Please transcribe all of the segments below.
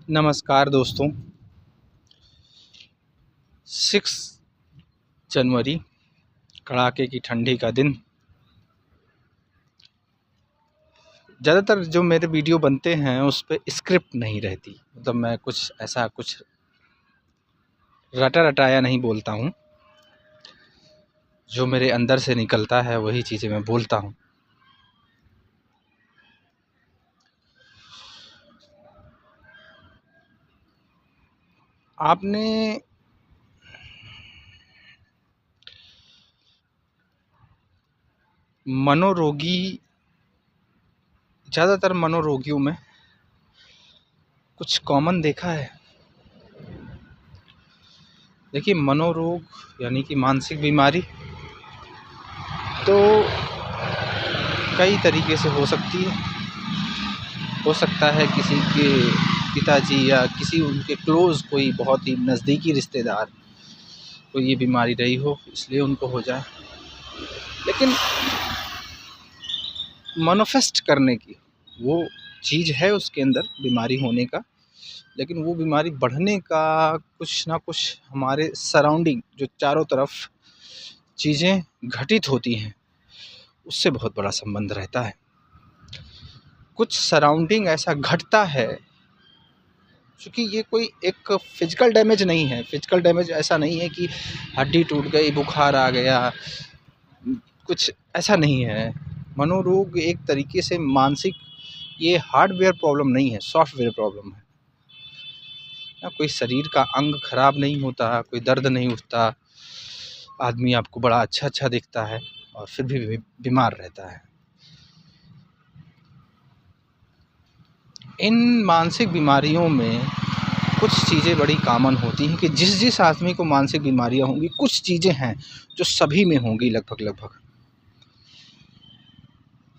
नमस्कार दोस्तों। 6 जनवरी कड़ाके की ठंडी का दिन। ज़्यादातर जो मेरे वीडियो बनते हैं उस पे स्क्रिप्ट नहीं रहती, मतलब मैं कुछ रटा रटाया नहीं बोलता हूँ। जो मेरे अंदर से निकलता है वही चीज़ें मैं बोलता हूँ। आपने ज़्यादातर मनोरोगियों में कुछ कॉमन देखा है? देखिए, मनोरोग यानी कि मानसिक बीमारी तो कई तरीके से हो सकती है। हो सकता है किसी के पिताजी या किसी उनके क्लोज़ कोई बहुत ही नज़दीकी रिश्तेदार को ये बीमारी रही हो, इसलिए उनको हो जाए। लेकिन मैनिफेस्ट करने की वो चीज़ है उसके अंदर बीमारी होने का, लेकिन वो बीमारी बढ़ने का कुछ ना कुछ हमारे सराउंडिंग जो चारों तरफ चीज़ें घटित होती हैं उससे बहुत बड़ा संबंध रहता है। कुछ सराउंडिंग ऐसा घटता है, क्योंकि ये कोई एक फिजिकल डैमेज नहीं है। फिजिकल डैमेज ऐसा नहीं है कि हड्डी टूट गई, बुखार आ गया, कुछ ऐसा नहीं है। मनोरोग एक तरीके से मानसिक, ये हार्डवेयर प्रॉब्लम नहीं है, सॉफ्टवेयर प्रॉब्लम है ना। कोई शरीर का अंग खराब नहीं होता, कोई दर्द नहीं उठता, आदमी आपको बड़ा अच्छा दिखता है और फिर भी बीमार रहता है। इन मानसिक बीमारियों में कुछ चीज़ें बड़ी कॉमन होती हैं कि जिस आदमी को मानसिक बीमारियां होंगी, कुछ चीज़ें हैं जो सभी में होंगी लगभग।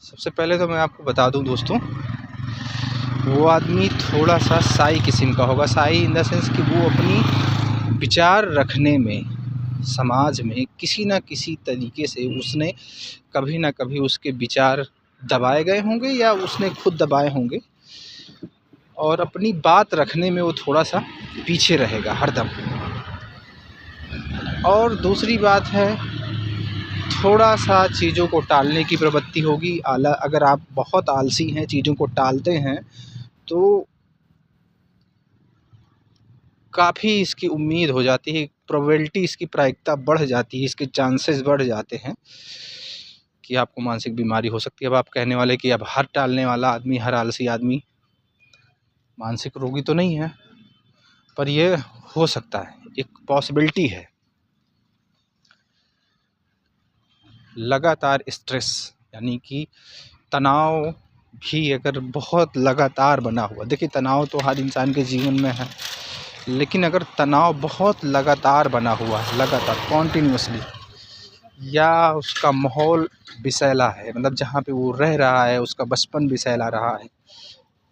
सबसे पहले तो मैं आपको बता दूं दोस्तों, वो आदमी थोड़ा सा साई किस्म का होगा। साई इन द सेंस कि वो अपनी विचार रखने में समाज में किसी न किसी तरीके से उसने कभी ना कभी उसके विचार दबाए गए होंगे या उसने खुद दबाए होंगे, और अपनी बात रखने में वो थोड़ा सा पीछे रहेगा हरदम। और दूसरी बात है, थोड़ा सा चीज़ों को टालने की प्रवृत्ति होगी। अगर आप बहुत आलसी हैं, चीज़ों को टालते हैं, तो काफ़ी इसकी उम्मीद हो जाती है, प्रोबेबिलिटी, इसकी प्रायिकता बढ़ जाती है, इसके चांसेस बढ़ जाते हैं कि आपको मानसिक बीमारी हो सकती है। अब आप कहने वाले कि अब हर टालने वाला आदमी, हर आलसी आदमी मानसिक रोगी तो नहीं है, पर यह हो सकता है, एक पॉसिबिलिटी है। लगातार स्ट्रेस यानी कि तनाव भी अगर बहुत लगातार बना हुआ, देखिए तनाव तो हर इंसान के जीवन में है, लेकिन अगर तनाव बहुत लगातार बना हुआ है, लगातार कॉन्टिन्यूसली, या उसका माहौल विषैला है, मतलब जहाँ पे वो रह रहा है उसका बचपन विषैला रहा है,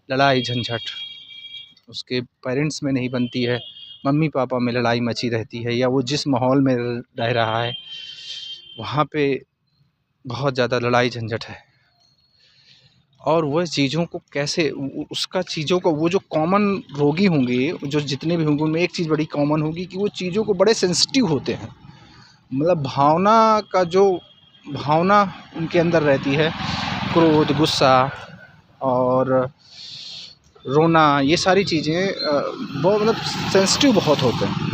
लड़ाई झंझट उसके पेरेंट्स में नहीं बनती है, मम्मी पापा में लड़ाई मची रहती है, या वो जिस माहौल में रह रहा है वहाँ पे बहुत ज़्यादा लड़ाई झंझट है, और वह चीज़ों को कैसे उसका चीज़ों को, वो जो कॉमन रोगी होंगे, जो जितने भी होंगे, उनमें एक चीज़ बड़ी कॉमन होगी कि वो चीज़ों को बड़े सेंसिटिव होते हैं। मतलब भावना उनके अंदर रहती है, क्रोध, गुस्सा और रोना, ये सारी चीज़ें बहुत मतलब सेंसिटिव बहुत होते हैं।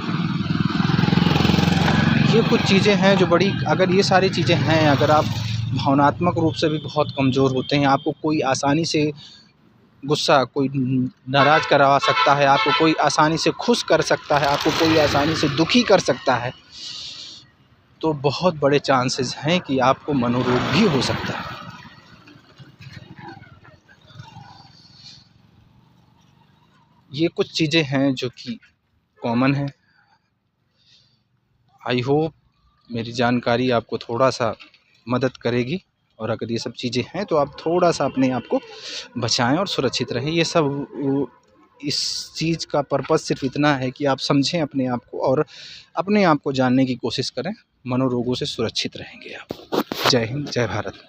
ये कुछ चीज़ें हैं जो बड़ी, अगर ये सारी चीज़ें हैं, अगर आप भावनात्मक रूप से भी बहुत कमज़ोर होते हैं, आपको कोई आसानी से गुस्सा, कोई नाराज़ करवा सकता है, आपको कोई आसानी से खुश कर सकता है, आपको कोई आसानी से दुखी कर सकता है, तो बहुत बड़े चांसेस हैं कि आपको मनोरोग भी हो सकता है। ये कुछ चीज़ें हैं जो कि कॉमन हैं। आई होप मेरी जानकारी आपको थोड़ा सा मदद करेगी, और अगर ये सब चीज़ें हैं तो आप थोड़ा सा अपने आप को बचाएं और सुरक्षित रहें। ये सब, इस चीज़ का पर्पज़ सिर्फ इतना है कि आप समझें अपने आप को और अपने आप को जानने की कोशिश करें। मनोरोगों से सुरक्षित रहेंगे आप। जय हिंद, जय भारत।